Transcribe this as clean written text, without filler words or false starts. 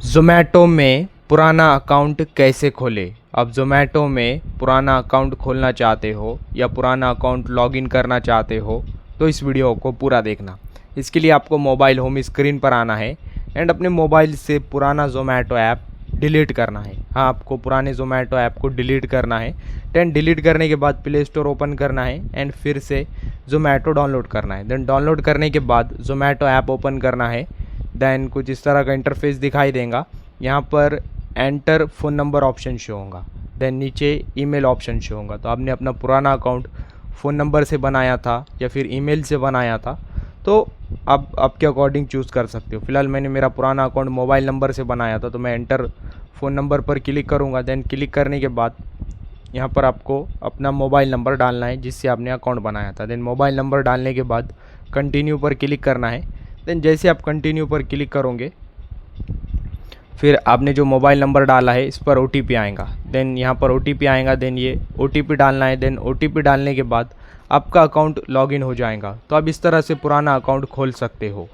ज़ोमैटो में पुराना अकाउंट कैसे खोलें। आप ज़ोमैटो में पुराना अकाउंट खोलना चाहते हो या पुराना अकाउंट लॉगिन करना चाहते हो तो इस वीडियो को पूरा देखना। इसके लिए आपको मोबाइल होम स्क्रीन पर आना है एंड अपने मोबाइल से पुराना ज़ोमैटो ऐप डिलीट करना है। हाँ, आपको पुराने ज़ोमैटो ऐप को डिलीट करना है। देन डिलीट करने के बाद प्ले स्टोर ओपन करना है एंड फिर से ज़ोमैटो डाउनलोड करना है। देन डाउनलोड करने के बाद ज़ोमैटो ऐप ओपन करना है। देन कुछ इस तरह का इंटरफेस दिखाई देगा। यहाँ पर enter phone number option show होगा। देन नीचे ईमेल ऑप्शन शो होगा। तो आपने अपना पुराना अकाउंट फ़ोन नंबर से बनाया था या फिर ईमेल से बनाया था, तो आप आपके अकॉर्डिंग चूज़ कर सकते हो। फिलहाल मैंने मेरा पुराना अकाउंट मोबाइल नंबर से बनाया था, तो मैं एंटर फ़ोन नंबर पर क्लिक करूँगा। देन क्लिक करने के बाद यहाँ पर आपको अपना मोबाइल नंबर डालना है जिससे आपने अकाउंट बनाया था। देन मोबाइल नंबर डालने के बाद कंटिन्यू पर क्लिक करना है। देन जैसे आप कंटिन्यू पर क्लिक करोगे फिर आपने जो मोबाइल नंबर डाला है इस पर OTP आएगा। देन यहाँ पर OTP आएगा। देन ये OTP डालना है। देन OTP डालने के बाद आपका अकाउंट लॉगिन हो जाएगा। तो आप इस तरह से पुराना अकाउंट खोल सकते हो।